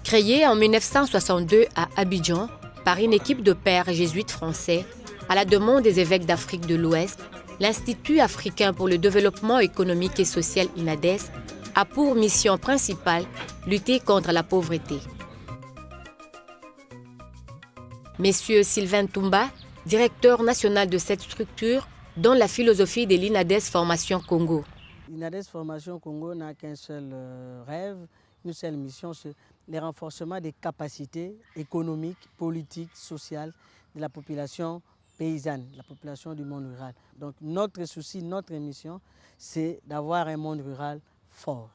Créé en 1962 à Abidjan par une équipe de pères jésuites français, à la demande des évêques d'Afrique de l'Ouest, l'Institut africain pour le développement économique et social INADES a pour mission principale lutter contre la pauvreté. Monsieur Sylvain Toumba, directeur national de cette structure, donne la philosophie de l'INADES Formation Congo. L'INADES Formation Congo n'a qu'un seul rêve, une seule mission, c'est le renforcement des capacités économiques, politiques, sociales de la population paysanne, la population du monde rural. Donc notre souci, notre mission, c'est d'avoir un monde rural fort.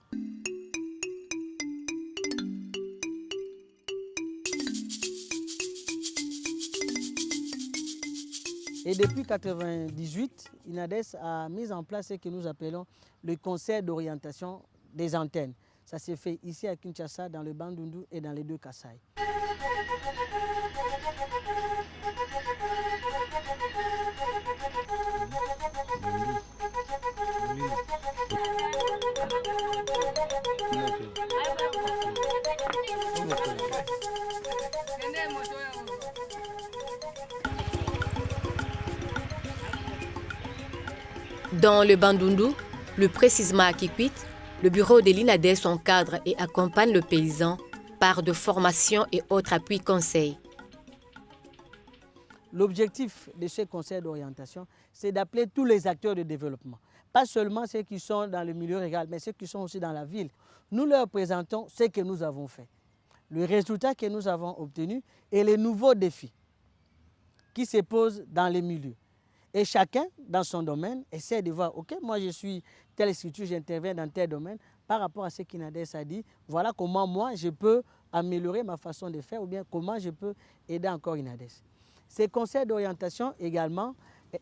Et depuis 1998, INADES a mis en place ce que nous appelons le conseil d'orientation des antennes. Ça s'est fait ici à Kinshasa, dans le Bandundu et dans les deux Kasaï. Dans le Bandundu, plus précisément à Kikwit, le bureau de l'INADES encadre et accompagne le paysan par de formations et autres appuis conseils. L'objectif de ce conseil d'orientation, c'est d'appeler tous les acteurs de développement. Pas seulement ceux qui sont dans le milieu rural, mais ceux qui sont aussi dans la ville. Nous leur présentons ce que nous avons fait, le résultat que nous avons obtenu et les nouveaux défis qui se posent dans les milieux. Et chacun, dans son domaine, essaie de voir, ok, moi je suis telle structure, j'interviens dans tel domaine, par rapport à ce qu'INADES a dit, voilà comment moi je peux améliorer ma façon de faire ou bien comment je peux aider encore INADES. Ces conseils d'orientation également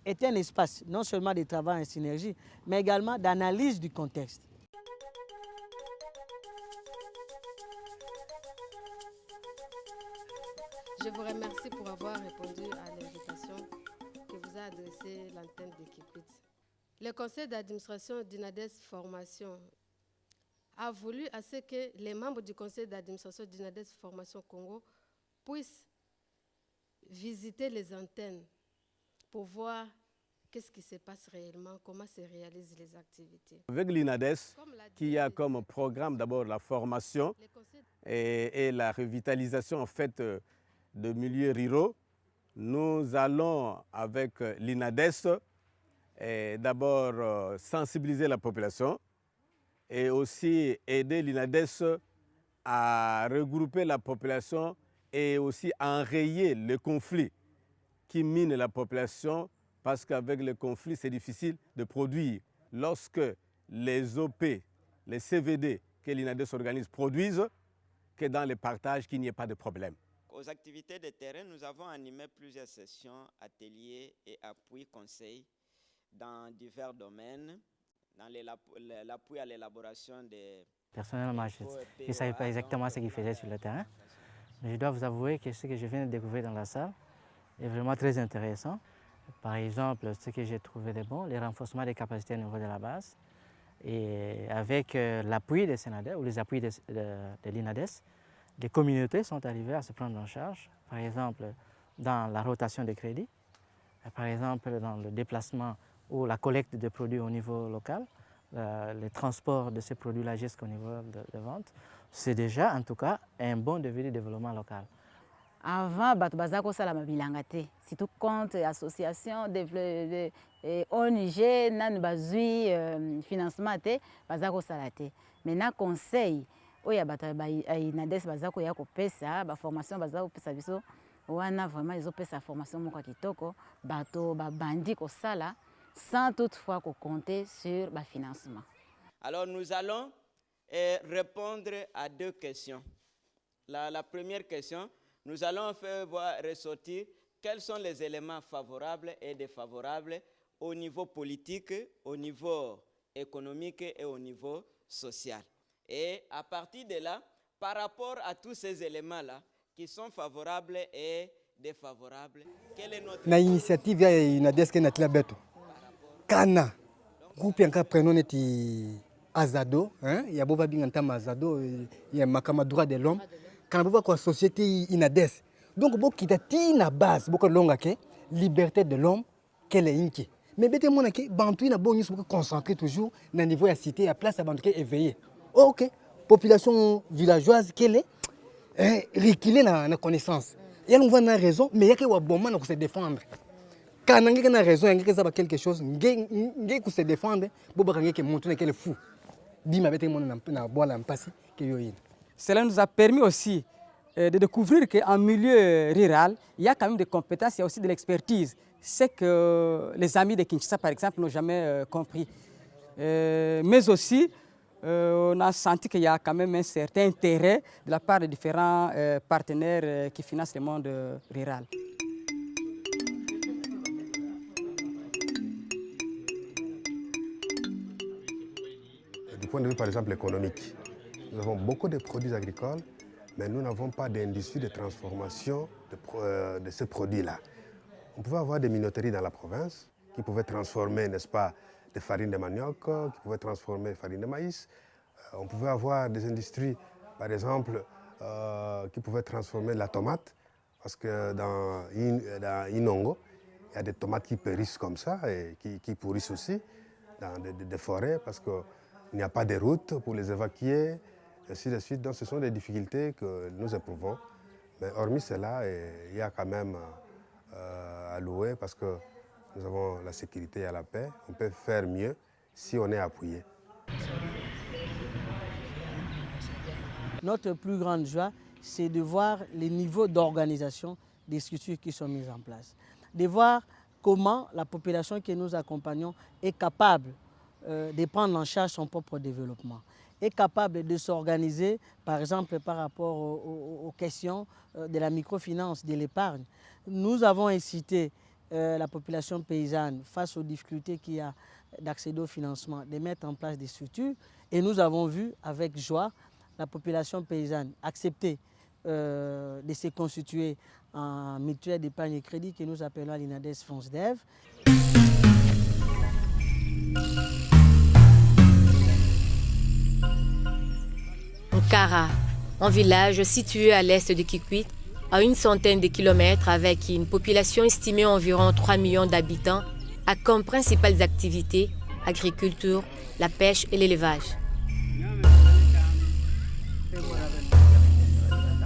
est un espace non seulement de travail en synergie, mais également d'analyse du contexte. Je vous remercie pour avoir répondu à l'invitation que vous a adressée l'antenne de Kikwit. Le conseil d'administration d'INADES Formation a voulu à ce que les membres du conseil d'administration d'INADES Formation Congo puissent visiter les antennes pour voir qu'est-ce qui se passe réellement, comment se réalisent les activités. Avec l'INADES, qui a comme programme d'abord la formation et la revitalisation en fait de milieux ruraux, nous allons avec l'INADES d'abord sensibiliser la population et aussi aider l'INADES à regrouper la population et aussi à enrayer le conflit qui mine la population parce qu'avec le conflit, c'est difficile de produire. Lorsque les OP, les CVD que l'INADES organise produisent, que dans les partages, qu'il n'y ait pas de problème. Aux activités de terrain, nous avons animé plusieurs sessions, ateliers et appuis conseils dans divers domaines, dans l'appui à l'élaboration des... Personnellement, je ne savais pas exactement ce qu'ils faisaient sur le terrain. Mais je dois vous avouer que ce que je viens de découvrir dans la salle est vraiment très intéressant. Par exemple, ce que j'ai trouvé de bon, les renforcements des capacités au niveau de la base. Et avec l'appui des SENADES ou les appuis de l'INADES, les communautés sont arrivées à se prendre en charge, par exemple dans la rotation des crédits, par exemple dans le déplacement ou la collecte de produits au niveau local, le transport de ces produits-là jusqu'au niveau de vente. C'est déjà en tout cas un bon début de développement local. Avant, bato kosala mabilanga te, surtout compte association ONG nan bazui financement te, kosala te. Maintenant conseil oya bato INADES bazako ya kopesa ba formation bazako pesa biso wana vraiment ils ont pesa formation moko kitoko bato ba bandi kosala sans toutefois compter sur le financement. Alors nous allons répondre à deux questions. La première question, nous allons faire ressortir quels sont les éléments favorables et défavorables au niveau politique, au niveau économique et au niveau social. Et à partir de là, par rapport à tous ces éléments-là qui sont favorables et défavorables, quelle est notre... L'initiative ya INADES ke natila beto. Kana groupe yanka prénom neti Azado, hein, ya bova binganta Azado, ya makama droit de l'homme. quand vous voyez la société inades. Donc, vous avez une base, vous avez la liberté de l'homme, qu'elle est inquiète. Mais vous avez dit que Bantou n'a pas concentrer toujours dans le niveau de la cité, à place à Bantou éveillé. Ok, population villageoise, qu'elle est reculée dans la connaissance. Il y a une raison, mais il y a un bon moment pour se défendre. Quand il y a une raison, il y a quelque chose, il y a se défendre, il y a montrer qu'il est fou. Cela nous a permis aussi de découvrir qu'en milieu rural, il y a quand même des compétences, il y a aussi de l'expertise. C'est que les amis de Kinshasa, par exemple, n'ont jamais compris. Mais aussi, on a senti qu'il y a quand même un certain intérêt de la part de différents partenaires qui financent le monde rural. Du point de vue, par exemple, économique, nous avons beaucoup de produits agricoles, mais nous n'avons pas d'industrie de transformation de ces produits-là. On pouvait avoir des minoteries dans la province qui pouvaient transformer, n'est-ce pas, des farines de manioc, qui pouvaient transformer des farines de maïs. On pouvait avoir des industries, par exemple, qui pouvaient transformer de la tomate, parce que dans Inongo, il y a des tomates qui périssent comme ça et qui pourrissent aussi dans des forêts, parce qu'il n'y a pas de route pour les évacuer, ainsi de suite. Donc ce sont des difficultés que nous éprouvons. Mais hormis cela, il y a quand même à louer parce que nous avons la sécurité et la paix. On peut faire mieux si on est appuyé. Notre plus grande joie, c'est de voir les niveaux d'organisation des structures qui sont mises en place. De voir comment la population que nous accompagnons est capable de prendre en charge son propre développement, est capable de s'organiser, par exemple, par rapport aux questions de la microfinance, de l'épargne. Nous avons incité la population paysanne, face aux difficultés qu'il y a d'accéder au financement, de mettre en place des structures. Et nous avons vu avec joie la population paysanne accepter de se constituer en mutuelle d'épargne et crédit que nous appelons à l'INADES FONSDEV. Nkara, un village situé à l'est de Kikwit, à une centaine de kilomètres avec une population estimée à environ 3 millions d'habitants, a comme principales activités l'agriculture, la pêche et l'élevage.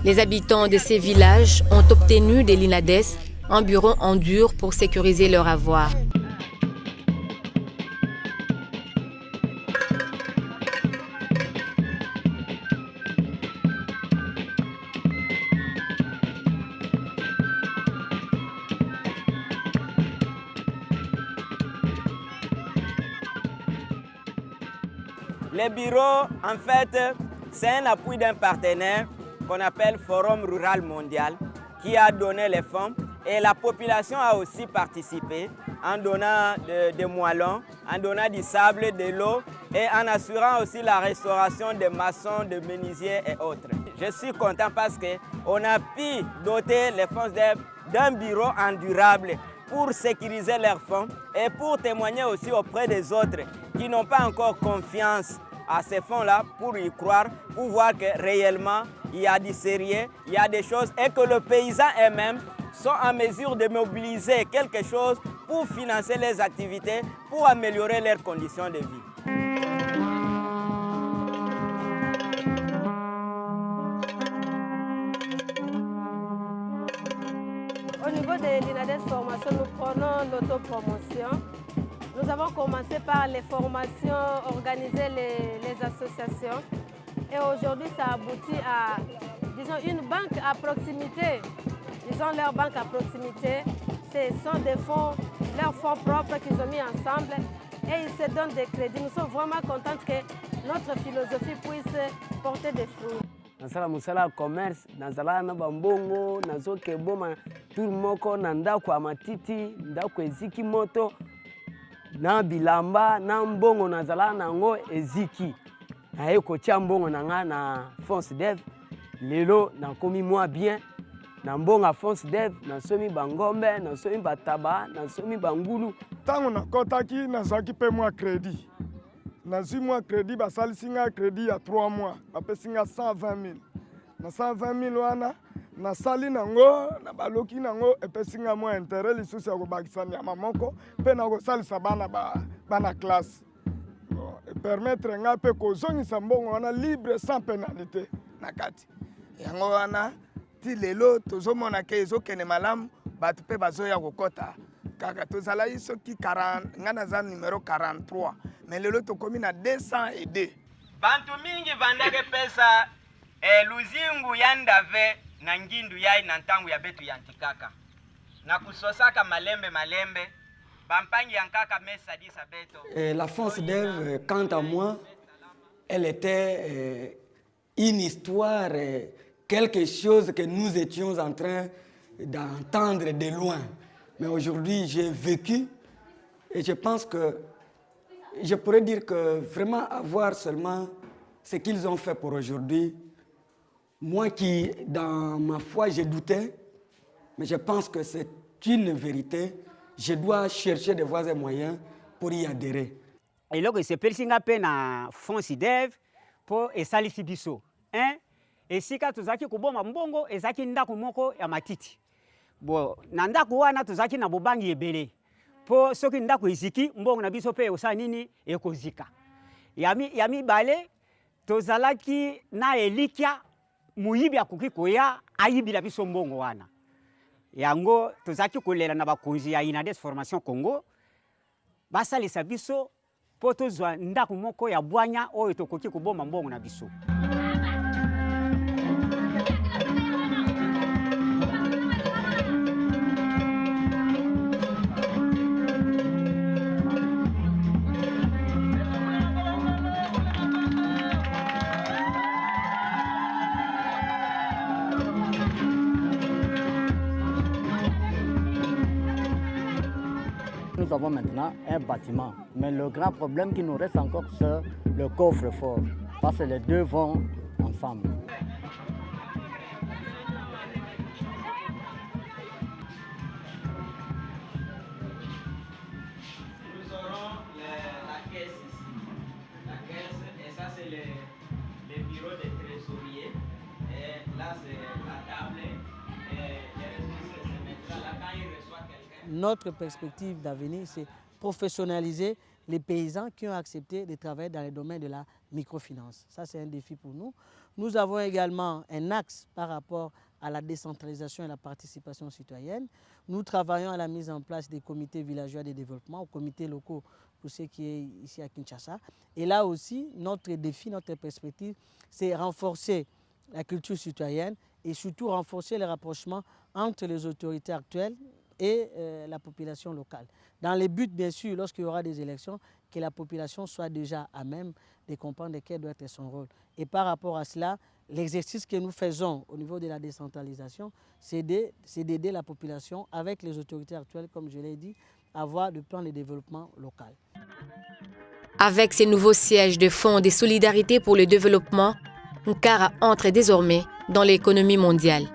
Les habitants de ces villages ont obtenu de l'INADES un bureau en dur pour sécuriser leur avoir. Le bureau, en fait, c'est un appui d'un partenaire qu'on appelle Forum Rural Mondial qui a donné les fonds et la population a aussi participé en donnant des moellons, en donnant du sable, de l'eau et en assurant aussi la restauration des maçons, des menuisiers et autres. Je suis content parce qu'on a pu doter les FONSDEV d'un bureau endurable pour sécuriser leurs fonds et pour témoigner aussi auprès des autres qui n'ont pas encore confiance à ces fonds-là, pour y croire, pour voir que réellement il y a du sérieux, il y a des choses et que le paysan eux-mêmes sont en mesure de mobiliser quelque chose pour financer les activités, pour améliorer leurs conditions de vie. Au niveau de l'INADES Formation, nous prenons l'autopromotion. Nous avons commencé par les formations, organiser les associations. Et aujourd'hui, ça aboutit à, disons, une banque à proximité. Disons, leur banque à proximité, ce sont des fonds, leurs fonds propres qu'ils ont mis ensemble et ils se donnent des crédits. Nous sommes vraiment contents que notre philosophie puisse porter des fruits. Nasala musala commerce, nasala na bambongo, nazoke boma turmoko na ndako ya matiti, ndako eziki moto, na bilamba, na mbongo nazala nango eziki. Naye kotia mbongo nanga na FONSDEV, lelo nakomi mwa bien, na mbongo FONSDEV, nasomi bangombe, nasomi bataba, nasomi bangulu. Tango nakotaki nazwaki pe mwa crédit. Nazwi mwa crédit basalisi nga crédit ya 3 mois, bapesi nga 120 000. na 120 000 wana nasali nango na baloki nango epesinga mwa intérêt lisusu ya kobakisa nyama moko mpe na kosalisa bana classe permettre nga mpe kozongisa mbongo wana libre sans pénalité na kati yango wana ti lelo tozomona ke ezokende malamu bato mpe bazoya kokota kaka tozalaki soki nga naza numero 43 mais lelo tokomi na 202 bantu mingi vandake pesa luzingu ya ndave na ngindu yai na ntangu ya betu ya ntikaka na kusosaka malembe bampangi yankaka mesa disa beto. La France d'Ève, quant à moi, elle était une histoire, quelque chose que nous étions en train d'entendre de loin. Mais aujourd'hui, j'ai vécu et je pense que je pourrais dire que vraiment avoir seulement ce qu'ils ont fait pour aujourd'hui, moi qui, dans ma foi, j'ai douté, mais je pense que c'est une vérité. Je dois chercher des voies et moyens pour y adhérer. Et là, c'est persinga pe na fonds dev pour esalisi biso. Et si ka tuzaki kuboma mbongo ezaki ndako moko ya matiti. Bo na ndako wana tuzaki na bobangi ebele. Po soki ndako iziki mbongo na biso pe osa nini ekozika. Yami bale tozalaki na elikia muyibi akoki koya ayibila biso mbongo wana. Yango tozaki kolela na bakonzi ya INADES Formation Congo basalisa biso po tozwa ndako moko ya bwanya oyo tokoki koboma mbongo na biso. Nous avons maintenant un bâtiment, mais le grand problème qui nous reste encore, c'est le coffre-fort, parce que les deux vont ensemble. Nous aurons la caisse ici. La caisse, et ça c'est le bureau des trésoriers. Et là c'est la table. Et les ressources se mettra là quand il reçoit quelqu'un. Notre perspective d'avenir, c'est professionnaliser les paysans qui ont accepté de travailler dans le domaine de la microfinance. Ça, c'est un défi pour nous. Nous avons également un axe par rapport à la décentralisation et la participation citoyenne. Nous travaillons à la mise en place des comités villageois de développement, aux comités locaux pour ce qui est ici à Kinshasa. Et là aussi, notre défi, notre perspective, c'est renforcer la culture citoyenne et surtout renforcer les rapprochements entre les autorités actuelles et la population locale. Dans les buts, bien sûr, lorsqu'il y aura des élections, que la population soit déjà à même de comprendre quel doit être son rôle. Et par rapport à cela, l'exercice que nous faisons au niveau de la décentralisation, c'est d'aider la population avec les autorités actuelles, comme je l'ai dit, à avoir le plan de développement local. Avec ces nouveaux sièges de fonds de solidarité pour le développement, Nkara entre désormais dans l'économie mondiale.